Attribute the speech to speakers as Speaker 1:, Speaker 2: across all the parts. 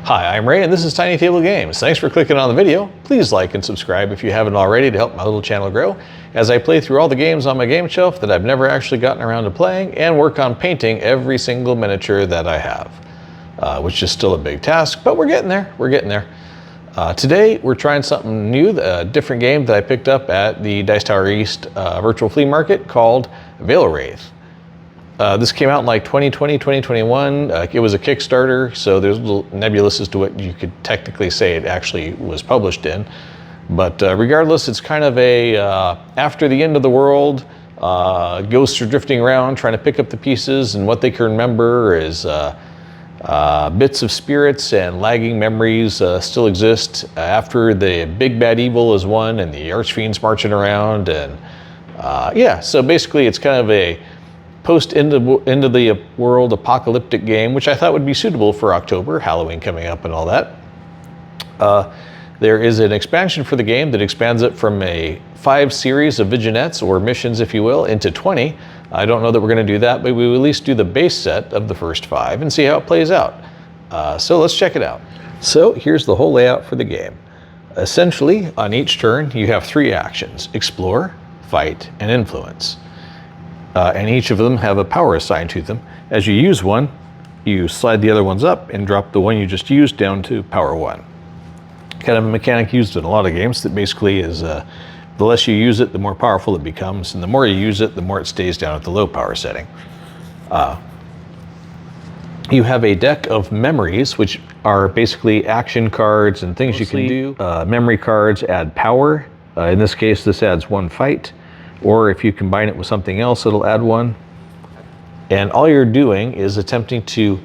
Speaker 1: Hi, I'm Ray and this is TinyTableGames. Thanks for clicking on the video. Please like and subscribe if you haven't already to help my little channel grow as I play through all the games on my game shelf that I've never actually gotten around to playing and work on painting every single miniature that I have, which is still a big task, but we're getting there. Today we're trying something new, a different game that I picked up at the Dice Tower East virtual flea market called Veilwraith. This came out in like 2020, 2021. It was a Kickstarter, so there's a little nebulous as to what you could technically say it actually was published in. But regardless, it's kind of a after the end of the world, ghosts are drifting around trying to pick up the pieces, and what they can remember is bits of spirits and lagging memories still exist after the big bad evil is won and the archfiend's marching around. And yeah, so basically it's kind of a post end of the world apocalyptic game, which I thought would be suitable for October, Halloween coming up and all that. There is an expansion for the game that expands it from a 5 series of vignettes, or missions if you will, into 20. I don't know that we're going to do that, but we will at least do the base set of the first 5 and see how it plays out. So let's check it out. So here's the whole layout for the game. Essentially, on each turn, you have 3 actions: explore, fight, and influence. And each of them have a power assigned to them. As you use one, you slide the other ones up and drop the one you just used down to power 1. Kind of a mechanic used in a lot of games that basically is the less you use it, the more powerful it becomes, and the more you use it, the more it stays down at the low power setting. You have a deck of memories, which are basically action cards and things you can do. Memory cards add power. In this case, this adds 1 fight. Or if you combine it with something else, it'll add 1. And all you're doing is attempting to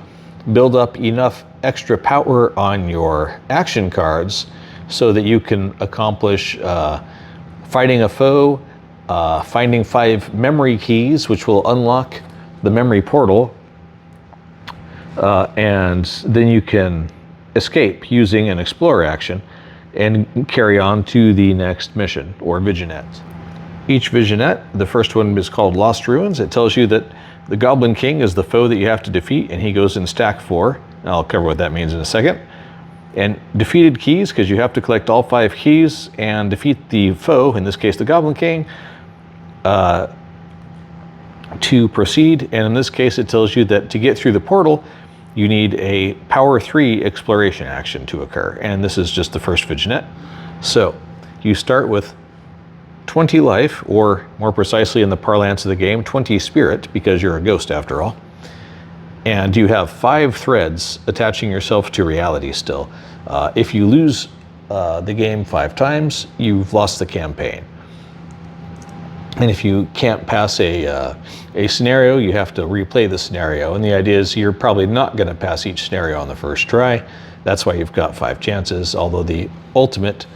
Speaker 1: build up enough extra power on your action cards so that you can accomplish fighting a foe, finding 5 memory keys, which will unlock the memory portal, and then you can escape using an explore action and carry on to the next mission or vignette. Each vignette, the first one is called Lost Ruins. It tells you that the Goblin King is the foe that you have to defeat, and he goes in stack 4. I'll cover what that means in a second. And defeated keys, because you have to collect all 5 keys and defeat the foe, in this case the Goblin King, to proceed. And in this case it tells you that to get through the portal, you need a power 3 exploration action to occur. And this is just the first vignette. So you start with 20 life, or more precisely in the parlance of the game, 20 spirit, because you're a ghost after all. And you have 5 threads attaching yourself to reality still. If you lose the game 5 times, you've lost the campaign. And if you can't pass a scenario, you have to replay the scenario. And the idea is you're probably not going to pass each scenario on the first try. That's why you've got 5 chances, although the ultimate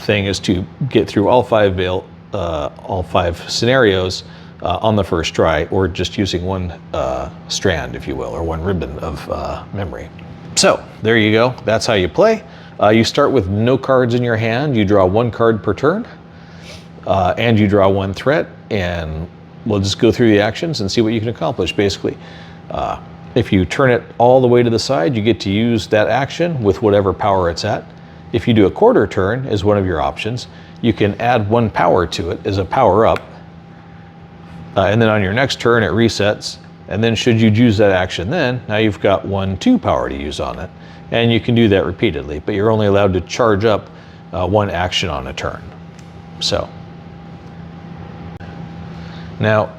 Speaker 1: thing is to get through all 5 scenarios on the first try, or just using 1 strand, if you will, or 1 ribbon of memory. So there you go. That's how you play. You start with no cards in your hand. You draw 1 card per turn, and you draw 1 threat, and we'll just go through the actions and see what you can accomplish, basically. If you turn it all the way to the side, you get to use that action with whatever power it's at. If you do a quarter turn as one of your options, you can add 1 power to it as a power up. And then on your next turn, it resets. And then should you use that action then, now you've got 2 power to use on it. And you can do that repeatedly, but you're only allowed to charge up 1 action on a turn. So, now,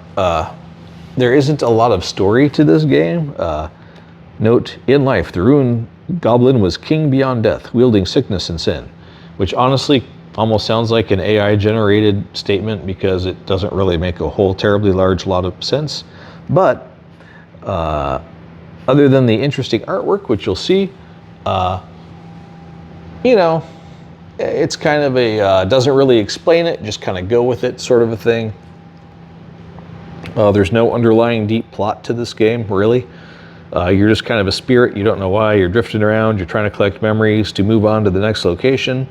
Speaker 1: there isn't a lot of story to this game. Note, in life, the ruined Goblin was king beyond death, wielding sickness and sin, which honestly almost sounds like an AI-generated statement because it doesn't really make a whole terribly large lot of sense. But other than the interesting artwork, which you'll see, you know, it's kind of a doesn't really explain it, just kind of go with it sort of a thing. There's no underlying deep plot to this game, really. You're just kind of a spirit. You don't know why. You're drifting around. You're trying to collect memories to move on to the next location.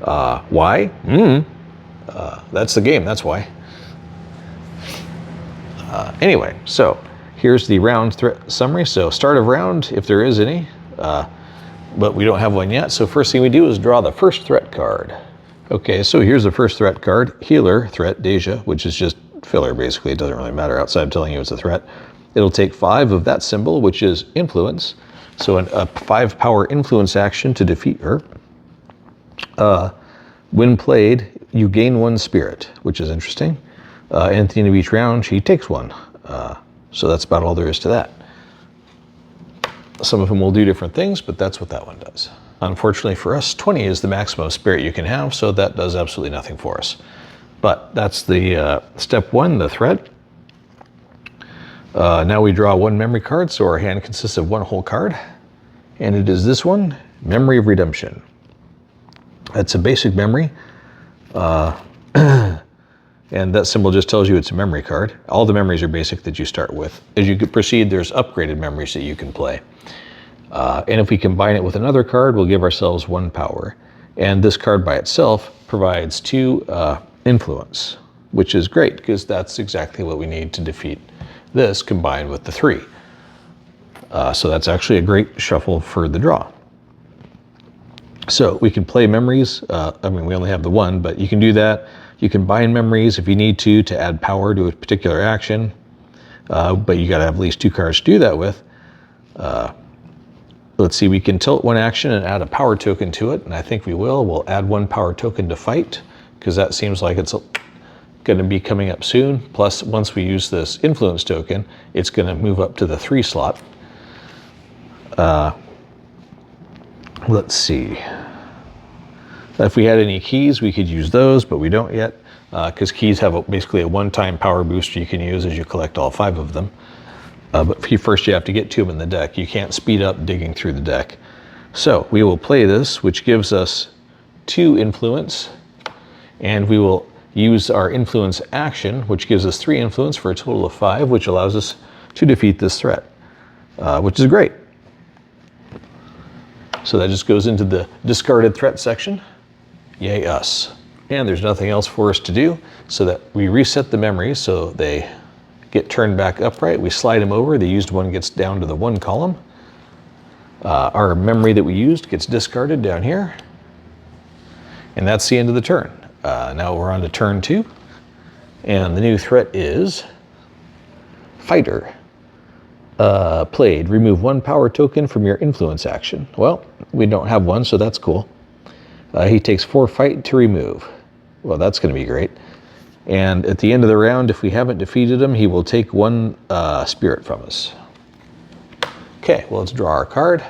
Speaker 1: Why? That's the game. That's why. Anyway, so here's the round summary. So start of round, if there is any. but we don't have one yet. So first thing we do is draw the first threat card. Okay, so here's the first threat card, Healer Threat Deja, which is just filler basically. It doesn't really matter outside of telling you it's a threat. It'll take 5 of that symbol, which is influence. So a 5 power influence action to defeat her. When played, you gain 1 spirit, which is interesting. And at the end of each round, she takes 1. So that's about all there is to that. Some of them will do different things, but that's what that one does. Unfortunately for us, 20 is the maximum spirit you can have, so that does absolutely nothing for us. But that's the step 1, the threat. Now we draw 1 memory card, so our hand consists of 1 whole card. And it is this one, Memory of Redemption. It's a basic memory. And that symbol just tells you it's a memory card. All the memories are basic that you start with. As you proceed, there's upgraded memories that you can play. And if we combine it with another card, we'll give ourselves 1 power. And this card by itself provides 2 influence, which is great because that's exactly what we need to defeat this combined with the 3. So that's actually a great shuffle for the draw. So we can play memories. I mean, we only have the 1, but you can do that. You can bind memories if you need to add power to a particular action. But you got to have at least 2 cards to do that with. Let's see, we can tilt 1 action and add a power token to it, and I think we will. We'll add 1 power token to fight, because that seems like it's going to be coming up soon. Plus, once we use this influence token, it's going to move up to the 3 slot. Let's see. If we had any keys, we could use those, but we don't yet, because keys have basically a one-time power booster you can use as you collect all 5 of them. But first you have to get to them in the deck. You can't speed up digging through the deck. So we will play this, which gives us 2 influence, and we will use our influence action, which gives us 3 influence for a total of 5, which allows us to defeat this threat, which is great. So that just goes into the discarded threat section. Yay us. And there's nothing else for us to do, so that we reset the memories so they get turned back upright. We slide them over. The used one gets down to the 1 column. Our memory that we used gets discarded down here. And that's the end of the turn. Now we're on to turn 2. And the new threat is Fighter. Played, remove 1 power token from your influence action. Well, we don't have one, so that's cool. He takes 4 fight to remove. Well, that's going to be great. And at the end of the round, if we haven't defeated him, he will take 1 spirit from us. Okay, well, let's draw our card.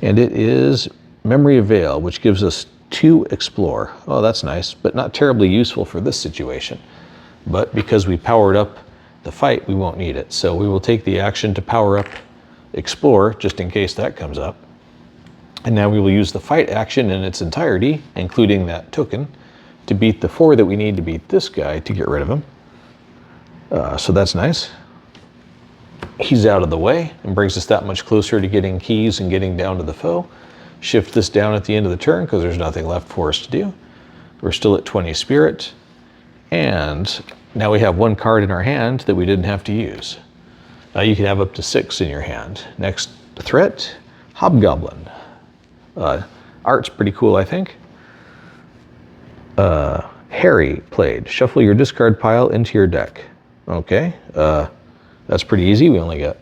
Speaker 1: And it is Memory of Veil, which gives us 2 explore. Oh, that's nice, but not terribly useful for this situation. But because we powered up the fight, we won't need it. So we will take the action to power up explore, just in case that comes up. And now we will use the fight action in its entirety, including that token, to beat the 4 that we need to beat this guy to get rid of him. So that's nice. He's out of the way and brings us that much closer to getting keys and getting down to the foe. Shift this down at the end of the turn because there's nothing left for us to do. We're still at 20 spirit. And now we have 1 card in our hand that we didn't have to use. Now you can have up to 6 in your hand. Next threat, Hobgoblin. Art's pretty cool, I think. Harry played. Shuffle your discard pile into your deck. Okay, that's pretty easy. We only got...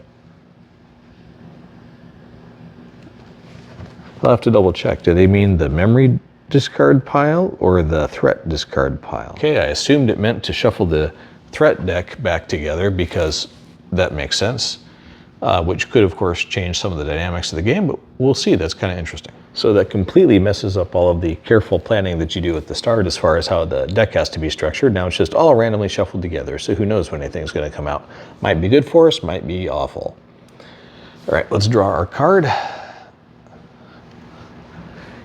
Speaker 1: I'll have to double check. Do they mean the memory discard pile or the threat discard pile? Okay, I assumed it meant to shuffle the threat deck back together because that makes sense, which could, of course, change some of the dynamics of the game, but we'll see. That's kind of interesting. So that completely messes up all of the careful planning that you do at the start as far as how the deck has to be structured. Now it's just all randomly shuffled together, so who knows when anything's going to come out. Might be good for us, might be awful. All right, let's draw our card.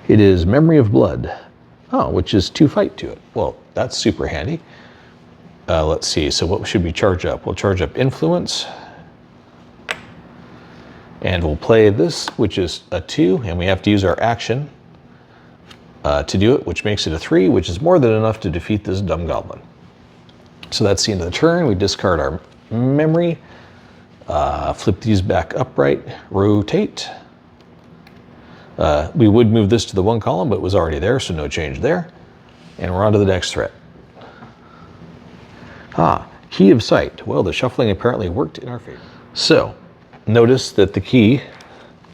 Speaker 1: It is Memory of Blood, which is 2 fight to it. Well, that's super handy. Let's see, so what should we charge up? We'll charge up Influence. And we'll play this, which is a 2, and we have to use our action to do it, which makes it a 3, which is more than enough to defeat this dumb goblin. So that's the end of the turn. We discard our memory, flip these back upright, rotate, We would move this to the 1 column, but it was already there, so no change there. And we're on to the next threat. Key of Sight. Well, the shuffling apparently worked in our favor. So, notice that the key,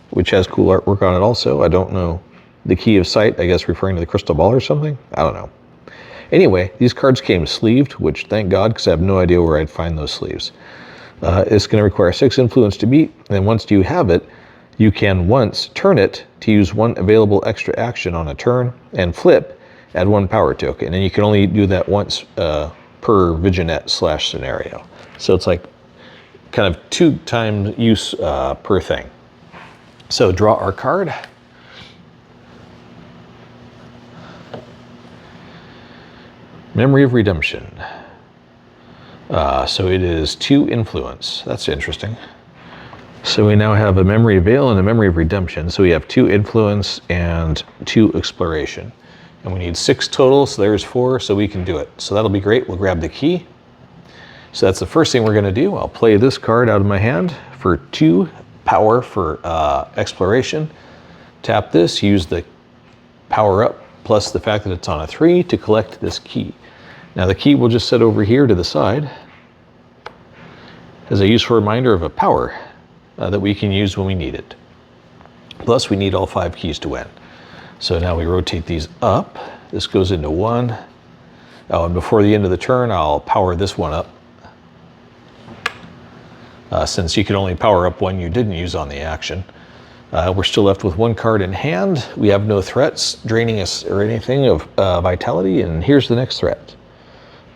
Speaker 1: which has cool artwork on it also, I don't know, the Key of Sight, I guess referring to the crystal ball or something? I don't know. Anyway, these cards came sleeved, which thank God, because I have no idea where I'd find those sleeves. It's going to require 6 influence to beat, and once you have it, you can once turn it to use 1 available extra action on a turn, and flip, add 1 power token. And you can only do that once per vignette / scenario. So it's like kind of 2 times use per thing. So draw our card. Memory of Redemption. So it is 2 influence. That's interesting. So we now have a Memory of Veil and a Memory of Redemption. So we have 2 influence and 2 exploration. And we need 6 total, so there's 4, so we can do it. So that'll be great. We'll grab the key. So that's the first thing we're going to do. I'll play this card out of my hand for 2 power for exploration. Tap this, use the power up plus the fact that it's on a 3 to collect this key. Now the key will just sit over here to the side as a useful reminder of a power that we can use when we need it. Plus we need all 5 keys to win. So now we rotate these up. This goes into 1. Oh, and before the end of the turn, I'll power this one up. Since you can only power up 1 you didn't use on the action. We're still left with 1 card in hand. We have no threats draining us or anything of vitality. And here's the next threat.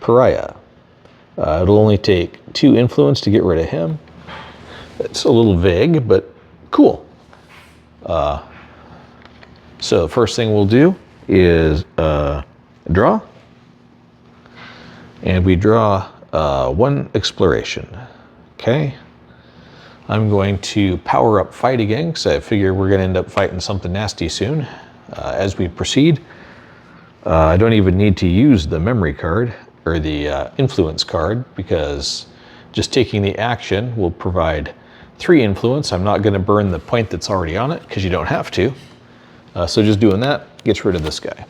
Speaker 1: Pariah. It'll only take 2 influence to get rid of him. It's a little vague, but cool. So the first thing we'll do is draw. And we draw 1 exploration. Okay. I'm going to power up Fight again, because I figure we're going to end up fighting something nasty soon as we proceed. I don't even need to use the memory card or the influence card, because just taking the action will provide 3 influence. I'm not going to burn the point that's already on it, because you don't have to. So just doing that gets rid of this guy.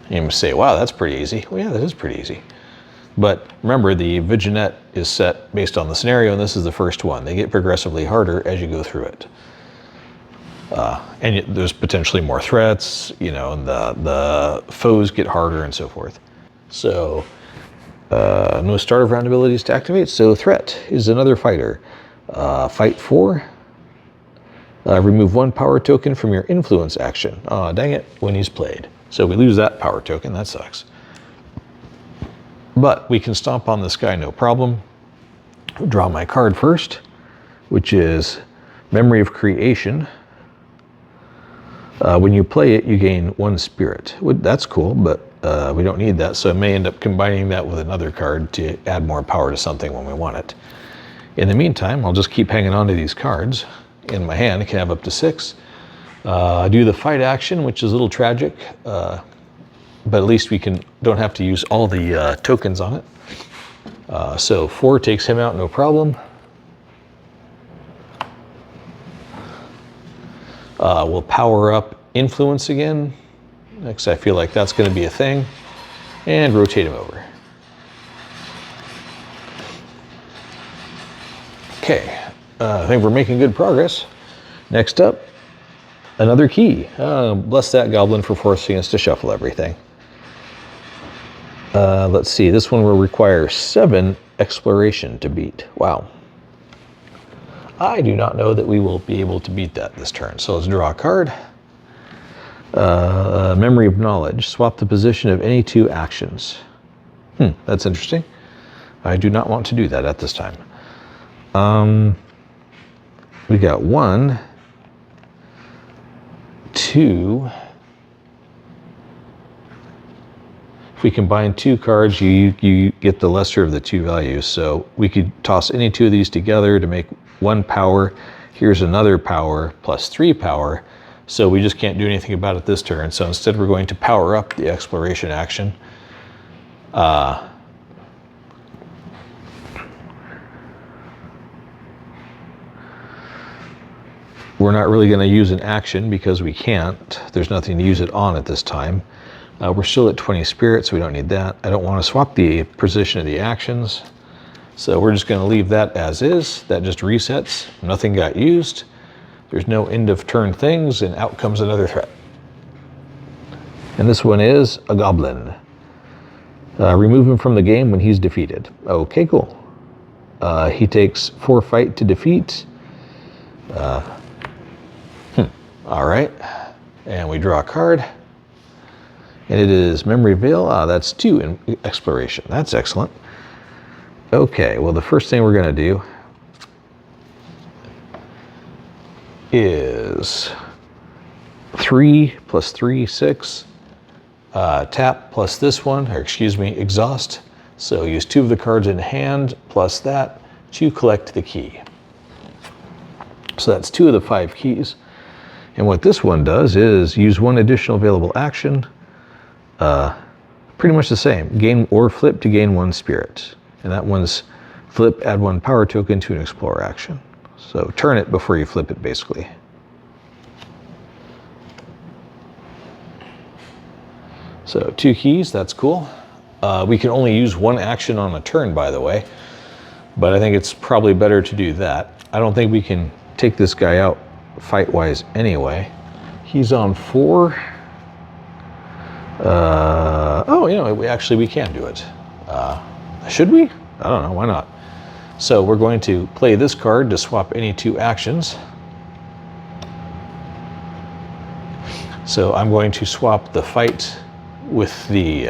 Speaker 1: You may say, wow, that's pretty easy. Well, yeah, that is pretty easy. But remember, the vignette is set based on the scenario, and this is the first one. They get progressively harder as you go through it. And there's potentially more threats, you know, and the foes get harder and so forth. So, no start of round abilities to activate. So threat is another fighter. Fight 4. Remove 1 power token from your influence action. Aw, dang it, when he's played. So we lose that power token, that sucks. But we can stomp on this guy, no problem. Draw my card first, which is Memory of Creation. When you play it, you gain 1 spirit. That's cool, but we don't need that, so I may end up combining that with another card to add more power to something when we want it. In the meantime, I'll just keep hanging on to these cards in my hand. I can have up to 6. I do the fight action, which is a little tragic, but at least we don't have to use all the tokens on it. So 4 takes him out, no problem. We'll power up influence again, because I feel like that's going to be a thing, and rotate him over. Okay, I think we're making good progress. Next up, another key. Bless that goblin for forcing us to shuffle everything. Let's see, this one will require 7 exploration to beat. Wow. I do not know that we will be able to beat that this turn. So let's draw a card. Memory of Knowledge. Swap the position of any 2 actions. That's interesting. I do not want to do that at this time. We got 1, 2. If we combine 2 cards, you get the lesser of the 2 values. So we could toss any 2 of these together to make 1 power. Here's another power plus 3 power. So we just can't do anything about it this turn. So instead we're going to power up the exploration action. We're not really going to use an action because we can't. There's nothing to use it on at this time. We're still at 20 spirit, so we don't need that. I don't want to swap the position of the actions. So we're just going to leave that as is. That just resets. Nothing got used. There's no end of turn things, and out comes another threat. And this one is a goblin. Remove him from the game when he's defeated. Okay, cool. He takes 4 fight to defeat. All right. And we draw a card. And it is Memory Veil. That's 2 in exploration. That's excellent. Okay, well, the first thing we're going to do is 3 plus 3, 6. Tap plus this one, or excuse me, exhaust. So use 2 of the cards in hand plus that to collect the key. So that's 2 of the 5 keys. And what this one does is use 1 additional available action. Pretty much the same. Gain or flip to gain 1 spirit. And that one's flip, add 1 power token to an explorer action. So turn it before you flip it, basically. So 2 keys, that's cool. We can only use 1 action on a turn, by the way. But I think it's probably better to do that. I don't think we can take this guy out fight-wise anyway. He's on 4. Oh, you know, we can do it. Should we? I don't know, why not? So we're going to play this card to swap any 2 actions. So I'm going to swap the fight with the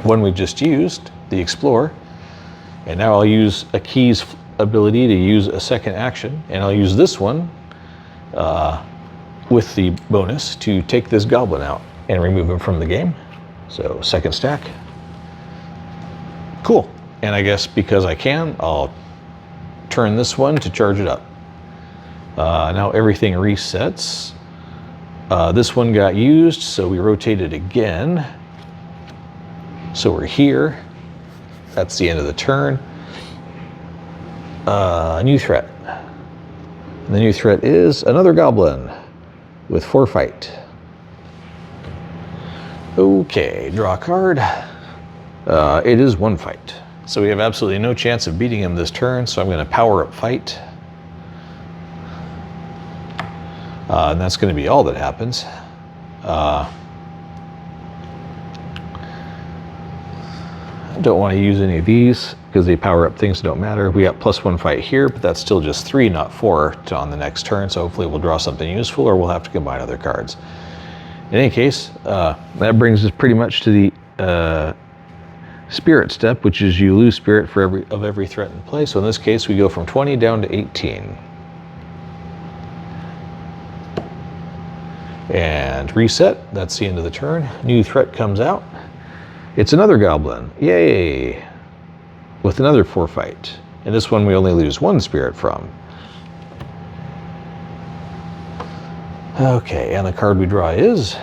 Speaker 1: one we just used, the Explorer. And now I'll use a key's ability to use a second action, and I'll use this one with the bonus to take this goblin out and remove him from the game. So second stack. Cool. And I guess because I can, I'll turn this one to charge it up. Now everything resets. This one got used, so we rotate it again. So we're here. That's the end of the turn. A new threat. And the new threat is another goblin with 4 fight. Okay, draw a card. It is 1 fight. So we have absolutely no chance of beating him this turn, so I'm going to power up fight. And that's going to be all that happens. I don't want to use any of these because they power up things that don't matter. We got +1 fight here, but that's still just 3, not 4 on the next turn. So hopefully we'll draw something useful, or we'll have to combine other cards. In any case, that brings us pretty much to the spirit step, which is you lose spirit for every threat in play. So in this case, we go from 20 down to 18. And reset, that's the end of the turn. New threat comes out. It's another goblin, yay! With another 4 fight. And this one we only lose 1 spirit from. Okay, and the card we draw is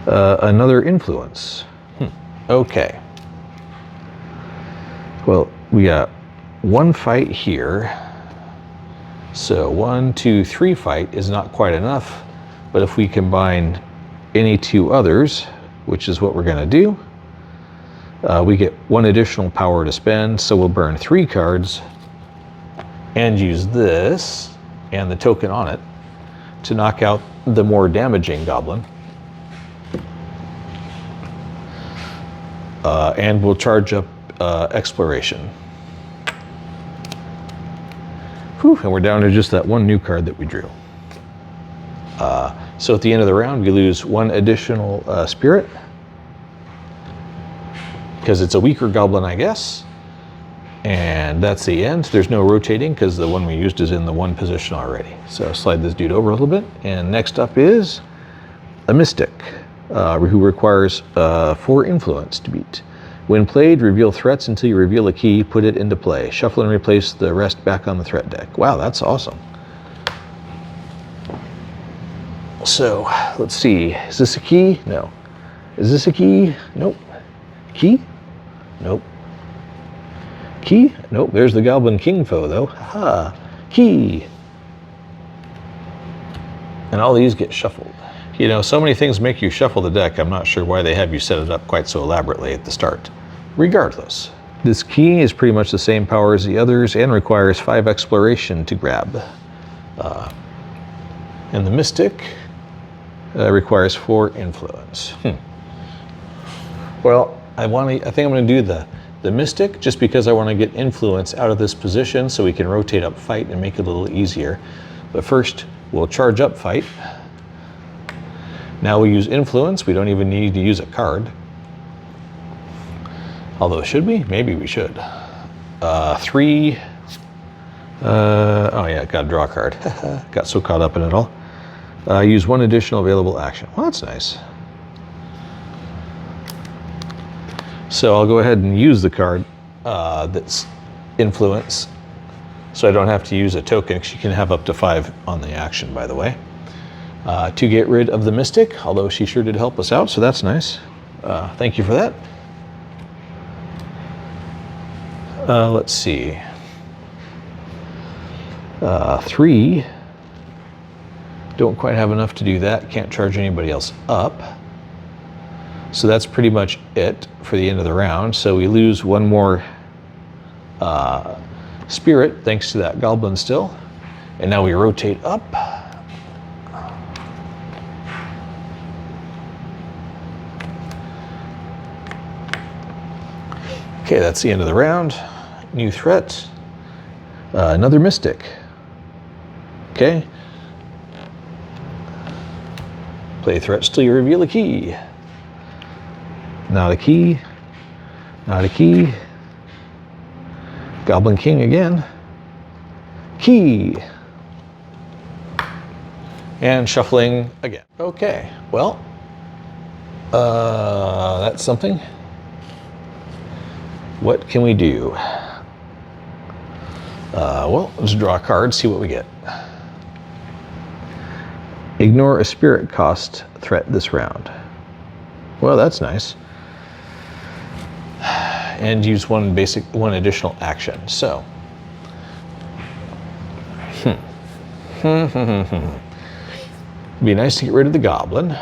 Speaker 1: another influence. Okay. Well, we got 1 fight here. So 1, 2, 3 fight is not quite enough. But if we combine any 2 others, which is what we're going to do, we get 1 additional power to spend. So we'll burn 3 cards and use this and the token on it to knock out the more damaging goblin. And we'll charge up exploration. Whew, and we're down to just that 1 new card that we drew. So at the end of the round, we lose 1 additional spirit, because it's a weaker goblin, I guess. And that's the end. There's no rotating because the one we used is in the 1 position already. So slide this dude over a little bit. And next up is a mystic, who requires 4 influence to beat. When played, reveal threats until you reveal a key, put it into play. Shuffle and replace the rest back on the threat deck. Wow, that's awesome. So let's see, is this a key? No. Is this a key? Nope. Key? Nope. Key? Nope. There's the Goblin King foe though. Haha. Key. And all these get shuffled. You know, so many things make you shuffle the deck, I'm not sure why they have you set it up quite so elaborately at the start. Regardless, this key is pretty much the same power as the others and requires 5 exploration to grab. And the Mystic requires 4 influence. Well, I think I'm going to do the Mystic just because I want to get influence out of this position so we can rotate up fight and make it a little easier. But first, we'll charge up fight. Now we use influence. We don't even need to use a card. Although, should we? Maybe we should. 3. Oh yeah, got to draw a card. Got so caught up in it all. Use 1 additional available action. Well, that's nice. So I'll go ahead and use the card that's influence, so I don't have to use a token, because you can have up to 5 on the action, by the way, to get rid of the Mystic, although she sure did help us out, so that's nice. Thank you for that. Let's see. 3. Don't quite have enough to do that. Can't charge anybody else up. So that's pretty much it for the end of the round. So we lose 1 more spirit thanks to that goblin still. And now we rotate up. Okay, that's the end of the round. New threat. Another Mystic. Okay. Play threats till you reveal a key. Not a key. Not a key. Goblin King again. Key. And shuffling again. Okay, well, that's something. What can we do? Well, let's draw a card, see what we get. Ignore a spirit cost threat this round. Well, that's nice. And use 1 additional action. So, be nice to get rid of the goblin.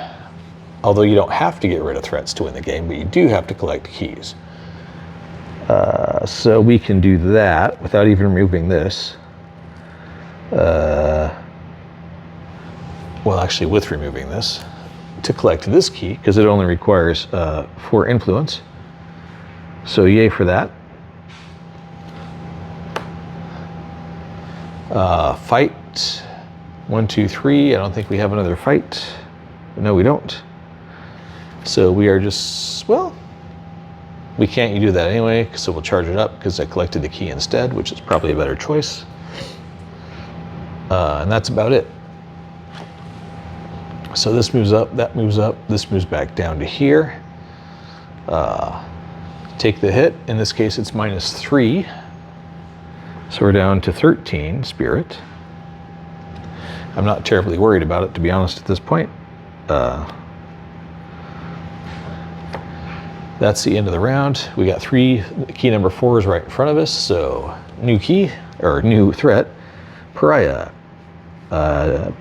Speaker 1: Although you don't have to get rid of threats to win the game, but you do have to collect keys. So we can do that without even removing this. Well, actually, with removing this, to collect this key, because it only requires 4 influence. So yay for that. Fight. 1, 2, 3. I don't think we have another fight. No, we don't. So we are just, well, we can't do that anyway, so we'll charge it up because I collected the key instead, which is probably a better choice. And that's about it. So this moves up, that moves up, this moves back down to here. Take the hit. In this case, it's -3. So we're down to 13 spirit. I'm not terribly worried about it, to be honest, at this point. That's the end of the round. We got 3 key number 4s right in front of us. So new key, or new threat, Pariah.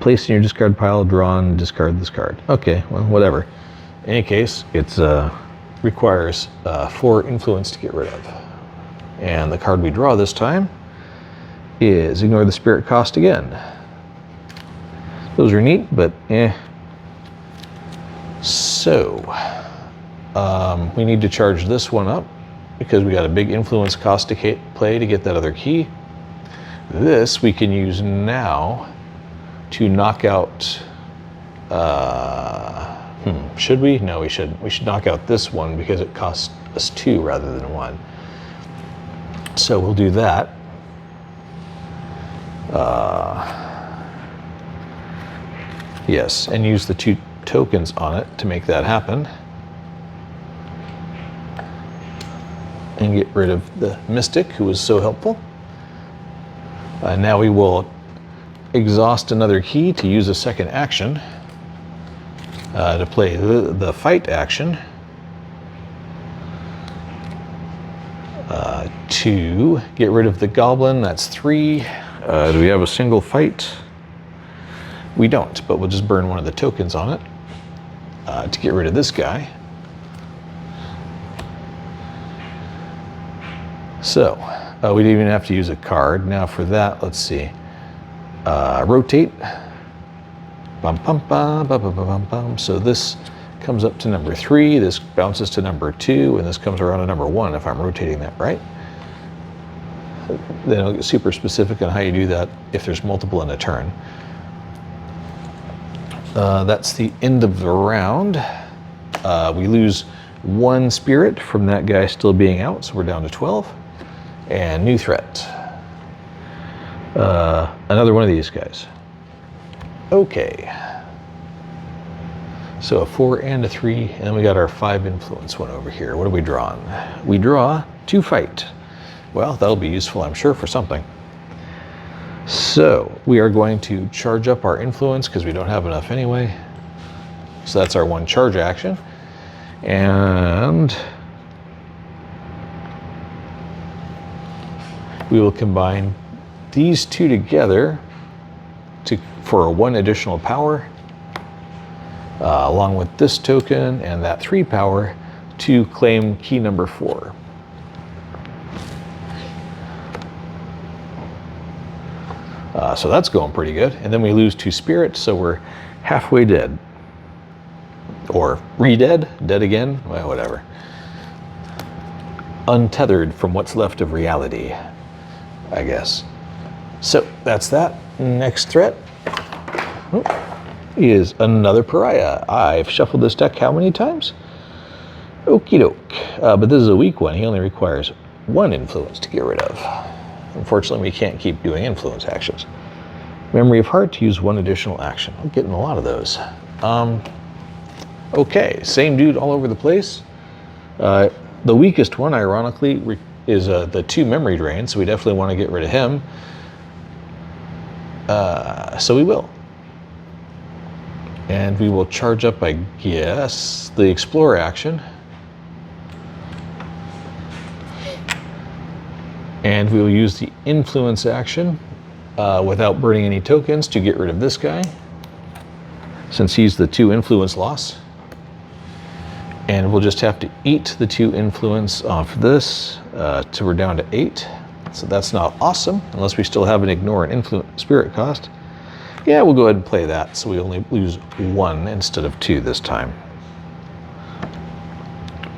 Speaker 1: Place in your discard pile, draw and discard this card. Okay, well, whatever. In any case, it's requires 4 influence to get rid of. And the card we draw this time is ignore the spirit cost again. Those are neat, but eh. So, we need to charge this one up because we got a big influence cost to play to get that other key. This we can use now to knock out, should we? No, we shouldn't. We should knock out this one because it costs us 2 rather than 1. So we'll do that. Yes, and use the 2 tokens on it to make that happen. And get rid of the Mystic, who was so helpful. Now we will exhaust another key to use a second action to play the fight action to get rid of the goblin. That's 3. Do we have a single fight? We don't, but we'll just burn one of the tokens on it to get rid of this guy. So, we didn't even have to use a card. Now for that, let's see. Rotate. Bum, bum, bum, bum, bum, bum, bum. So this comes up to number 3, this bounces to number 2, and this comes around to number 1 if I'm rotating that right. Then it'll get super specific on how you do that if there's multiple in a turn. That's the end of the round. We lose 1 spirit from that guy still being out, so we're down to 12. And new threat. Another one of these guys. Okay. So a 4 and a 3, and then we got our 5 influence one over here. What are we drawing? We draw 2 fight. Well, that'll be useful, I'm sure, for something. So we are going to charge up our influence because we don't have enough anyway. So that's our 1 charge action. And we will combine these 2 together for 1 additional power, along with this token and that 3 power to claim key number 4. So that's going pretty good. And then we lose 2 spirits, so we're halfway dead. Or re-dead, dead again, well, whatever. Untethered from what's left of reality, I guess. So that's that. Next threat is another pariah. I've shuffled this deck how many times? Okie doke. But this is a weak one. He only requires 1 influence to get rid of. Unfortunately, we can't keep doing influence actions. Memory of Heart to use 1 additional action. I'm getting a lot of those. Okay, same dude all over the place. The weakest one, ironically, is the 2 memory drains, so we definitely want to get rid of him. So we will. And we will charge up, I guess, the Explorer action. And we will use the Influence action without burning any tokens to get rid of this guy, since he's the 2 influence loss. And we'll just have to eat the 2 influence off this till we're down to 8. So that's not awesome, unless we still have an ignore and influence spirit cost. Yeah, we'll go ahead and play that, so we only lose 1 instead of 2 this time.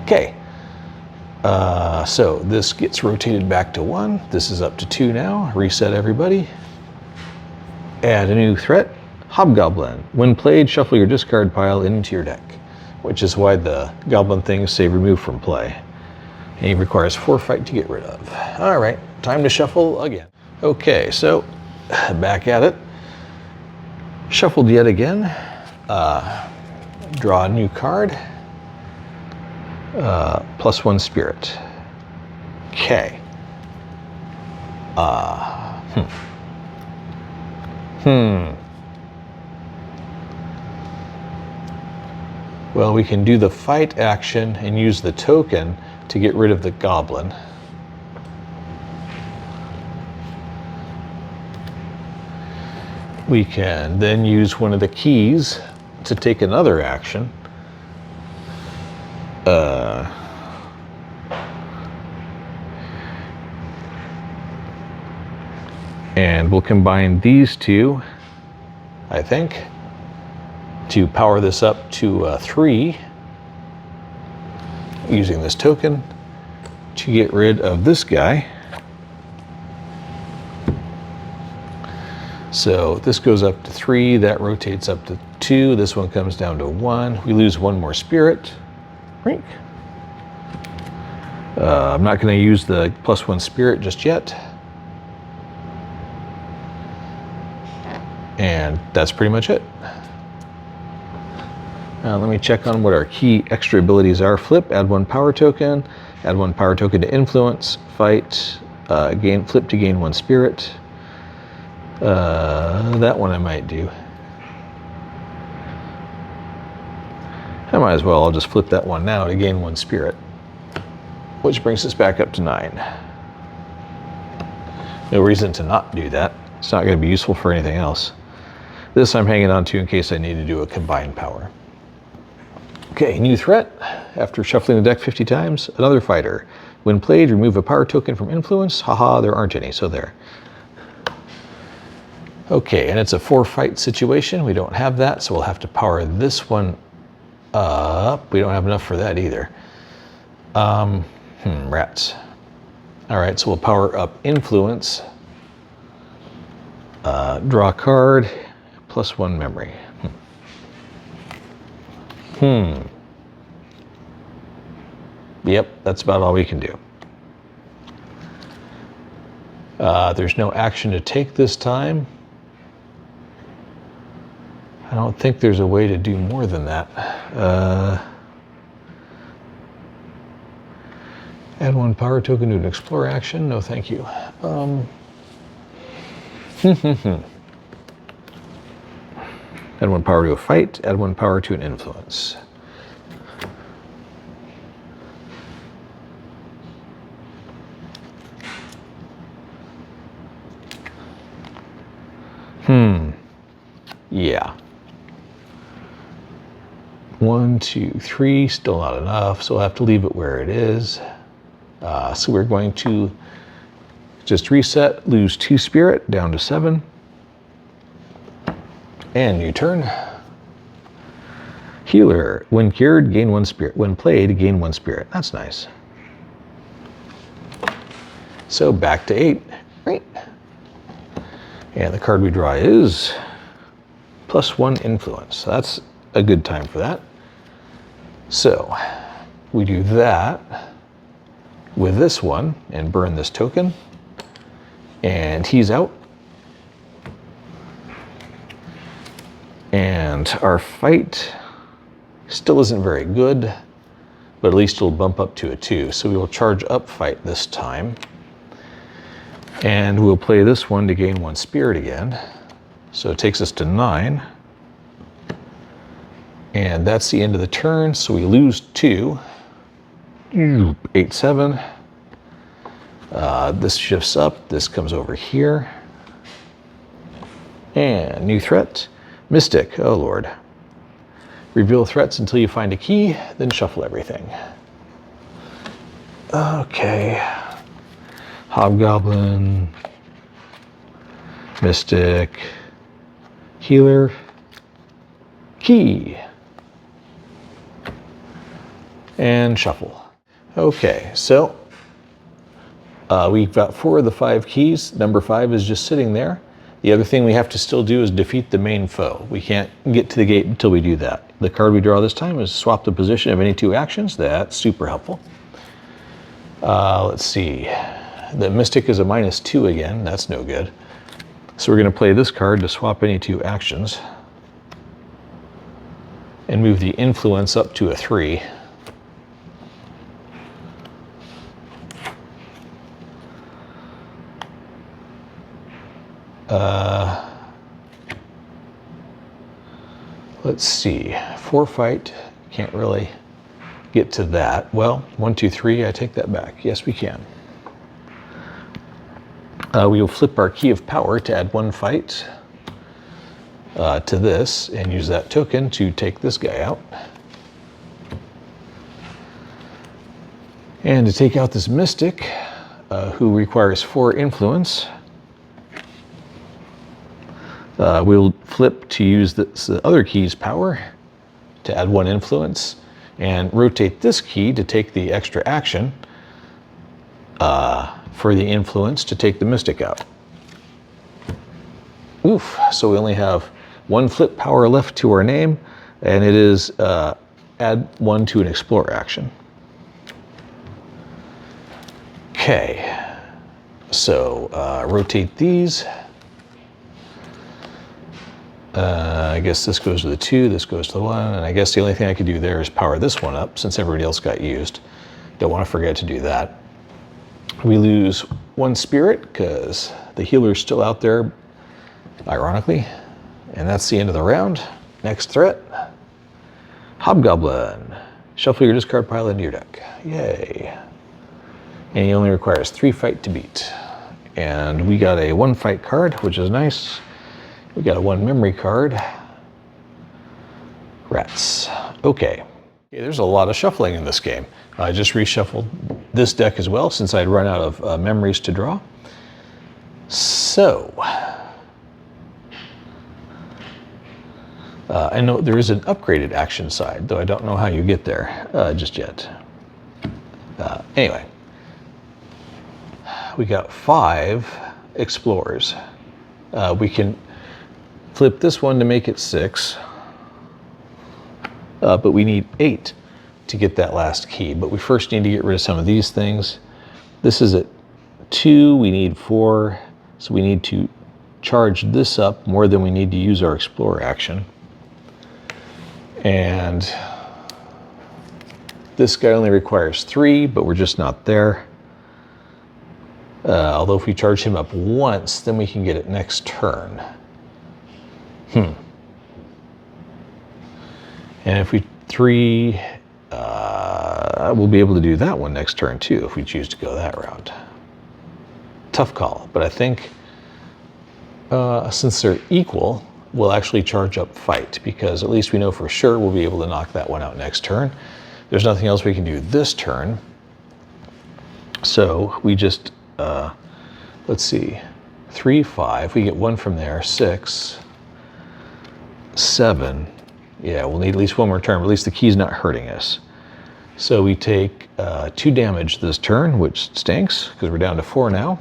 Speaker 1: Okay. So this gets rotated back to 1. This is up to 2 now. Reset everybody. Add a new threat, Hobgoblin. When played, shuffle your discard pile into your deck, which is why the goblin things say remove from play. And he requires 4 fight to get rid of. All right, time to shuffle again. Okay, so back at it. Shuffled yet again. Draw a new card. +1 spirit. Okay. Well, we can do the fight action and use the token to get rid of the goblin. We can then use one of the keys to take another action. And we'll combine these 2, I think, to power this up to 3, using this token to get rid of this guy. So this goes up to 3, that rotates up to 2, this one comes down to 1. We lose 1 more spirit. Rink. I'm not going to use the +1 spirit just yet. And that's pretty much it. Let me check on what our key extra abilities are. Flip, add 1 power token, add 1 power token to influence, fight, flip to gain 1 spirit. That one I might do. I might as well, I'll just flip that one now to gain 1 spirit, which brings us back up to 9. No reason to not do that. It's not going to be useful for anything else. This I'm hanging on to in case I need to do a combined power. Okay, new threat. After shuffling the deck 50 times, another fighter. When played, remove a power token from influence. Haha, there aren't any, so there. Okay, and it's a 4-fight situation. We don't have that, so we'll have to power this one up. We don't have enough for that either. Rats. All right, so we'll power up influence. Draw a card, +1 memory. Yep, that's about all we can do. There's no action to take this time. I don't think there's a way to do more than that. Add 1 power token to an explore action. No, thank you. Add 1 power to a fight. Add 1 power to an influence. Yeah. 1, 2, 3, still not enough, so we'll have to leave it where it is. So we're going to just reset, lose 2 spirit, down to 7. And new turn. Healer, when cured, gain 1 spirit. When played, gain 1 spirit. That's nice. So back to 8. Right. And the card we draw is +1 influence. That's a good time for that. So we do that with this one and burn this token. And he's out. And our fight still isn't very good, but at least it'll bump up to a 2. So we will charge up fight this time. And we'll play this one to gain 1 spirit again. So it takes us to 9. And that's the end of the turn, so we lose 2. 8, 7. This shifts up, this comes over here. And new threat, Mystic, oh lord. Reveal threats until you find a key, then shuffle everything. Okay. Hobgoblin, Mystic, Healer, Key, and shuffle. Okay, so we've got 4 of the 5 keys. Number 5 is just sitting there. The other thing we have to still do is defeat the main foe. We can't get to the gate until we do that. The card we draw this time is swap the position of any 2 actions. That's super helpful. Let's see. The Mystic is a -2 again. That's no good. So we're going to play this card to swap any 2 actions and move the influence up to a 3. Let's see. 4 fight. Can't really get to that. Well, 1, 2, 3. I take that back. Yes, we can. We will flip our key of power to add 1 fight to this and use that token to take this guy out. And to take out this Mystic, who requires 4 influence, we'll flip to use this other key's power to add 1 influence and rotate this key to take the extra action for the influence to take the Mystic out. Oof, so we only have 1 flip power left to our name, and it is add 1 to an explore action. Okay, so rotate these. I guess this goes to the 2, this goes to the 1, and I guess the only thing I could do there is power this one up since everybody else got used. Don't want to forget to do that. We lose 1 spirit because the healer's still out there, ironically. And that's the end of the round. Next threat, Hobgoblin. Shuffle your discard pile into your deck. Yay. And he only requires 3 fight to beat. And we got a 1 fight card, which is nice. We got a 1 memory card. Rats. Okay. There's a lot of shuffling in this game. I just reshuffled this deck as well since I'd run out of memories to draw. So, I know there is an upgraded action side, though I don't know how you get there just yet. Anyway, we got 5 explorers. We can flip this one to make it 6, but we need 8 to get that last key. But we first need to get rid of some of these things. This is at 2, we need 4, so we need to charge this up more than we need to use our explorer action. And this guy only requires 3, but we're just not there. Although if we charge him up once, then we can get it next turn. And if we 3, we'll be able to do that one next turn too, if we choose to go that route. Tough call, but I think since they're equal, we'll actually charge up fight, because at least we know for sure we'll be able to knock that one out next turn. There's nothing else we can do this turn. So we just, let's see, 3, 5, we get 1 from there, 6, 7. Yeah, we'll need at least 1 more turn, but at least the key's not hurting us. So we take 2 damage this turn, which stinks, because we're down to 4 now.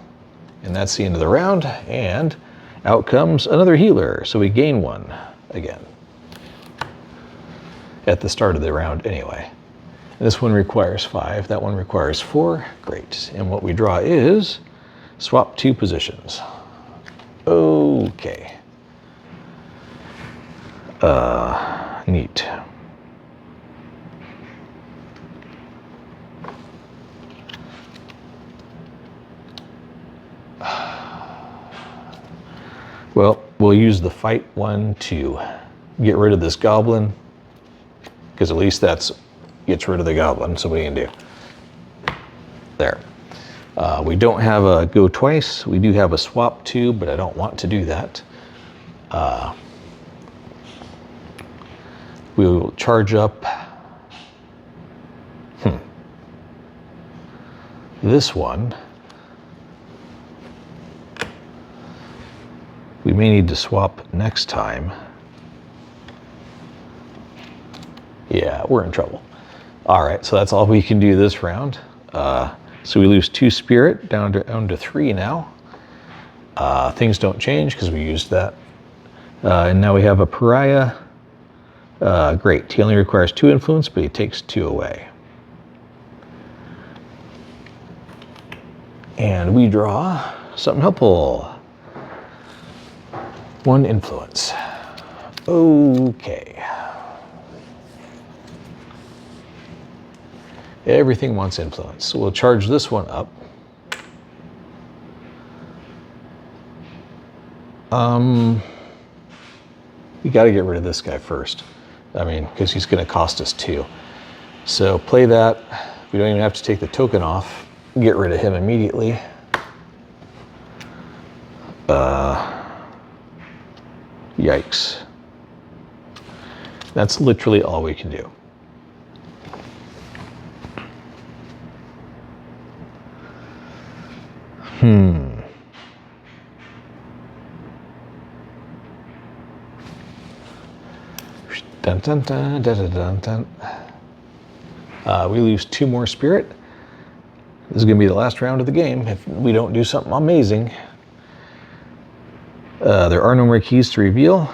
Speaker 1: And that's the end of the round, and out comes another healer, so we gain 1 again. At the start of the round anyway. This one requires 5, that one requires 4, great. And what we draw is, swap 2 positions. Okay. Neat. Well, we'll use the fight one to get rid of this goblin, because at least that's gets rid of the goblin, so what are you gonna do? There. We don't have a go twice. We do have a swap 2, but I don't want to do that. We will charge up this one. We may need to swap next time. Yeah, we're in trouble. All right, so that's all we can do this round. So we lose 2 spirit, down to 3 now. Things don't change because we used that. And now we have a pariah. Great, he only requires 2 influence, but he takes 2 away. And we draw something helpful. 1 influence. Okay. Everything wants influence, so we'll charge this one up. We got to get rid of this guy first. I mean, because he's going to cost us 2. So play that. We don't even have to take the token off. Get rid of him immediately. Yikes. That's literally all we can do. Dun, dun, dun, dun, dun, dun. We lose 2 more spirit. This is going to be the last round of the game if we don't do something amazing. There are no more keys to reveal,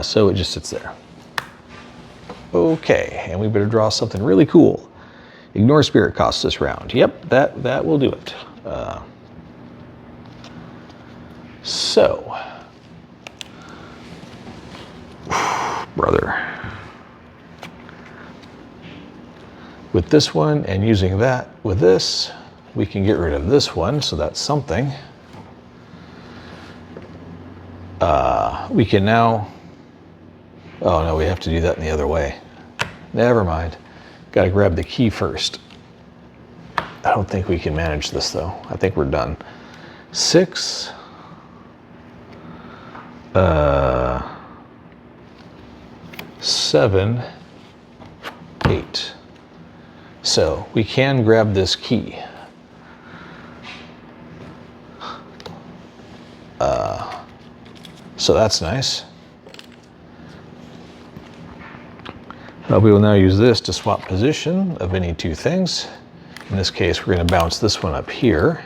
Speaker 1: so it just sits there. Okay, and we better draw something really cool. Ignore spirit costs this round. Yep, that will do it. So, brother. With this one and using that with this, we can get rid of this one, so that's something. We can now, oh no, we have to do that in the other way. Never mind. Got to grab the key first. I don't think we can manage this though. I think we're done. 6. 7, 8. So we can grab this key. So that's nice. We will now use this to swap position of any two things. In this case, we're going to bounce this one up here.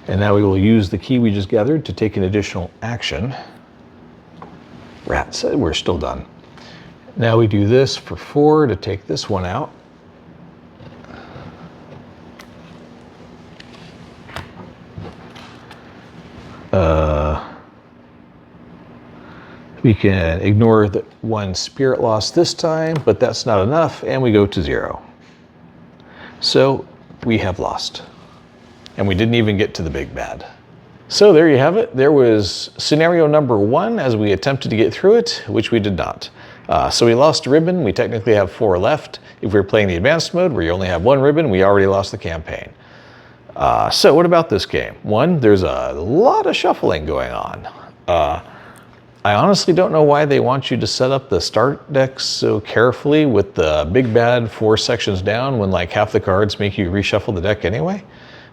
Speaker 1: And now we will use the key we just gathered to take an additional action. Rats, we're still done. Now we do this for 4 to take this one out. We can ignore the 1 spirit loss this time, but that's not enough, and we go to 0. So we have lost. And we didn't even get to the big bad. So there you have it. There was scenario number 1 as we attempted to get through it, which we did not. So we lost a ribbon. We technically have 4 left. If we're playing the advanced mode where you only have 1 ribbon, we already lost the campaign. So what about this game? 1, there's a lot of shuffling going on. I honestly don't know why they want you to set up the start deck so carefully with the big bad 4 sections down when like half the cards make you reshuffle the deck anyway.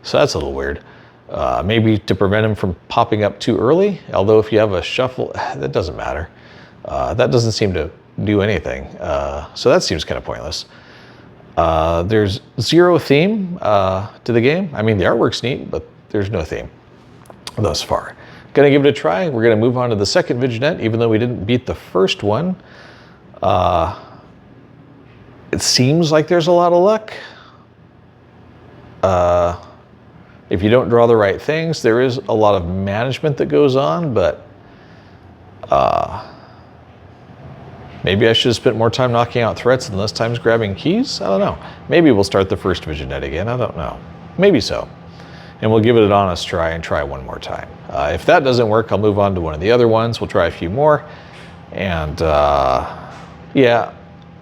Speaker 1: So that's a little weird. Maybe to prevent them from popping up too early, although if you have a shuffle, that doesn't matter. That doesn't seem to do anything. So that seems kind of pointless. There's 0 theme to the game. I mean, the artwork's neat, but there's no theme thus far. Gonna give it a try. We're gonna move on to the second Vignette, even though we didn't beat the first one. It seems like there's a lot of luck. If you don't draw the right things, there is a lot of management that goes on, but maybe I should have spent more time knocking out threats and less time grabbing keys? I don't know. Maybe we'll start the first Vignette again. I don't know. Maybe so. And we'll give it an honest try and try one more time. If that doesn't work, I'll move on to one of the other ones. We'll try a few more. And yeah,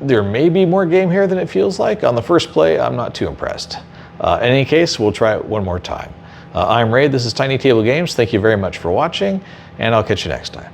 Speaker 1: there may be more game here than it feels like. On the first play, I'm not too impressed. In any case, we'll try it one more time. I'm Ray, this is TinyTableGames. Thank you very much for watching, and I'll catch you next time.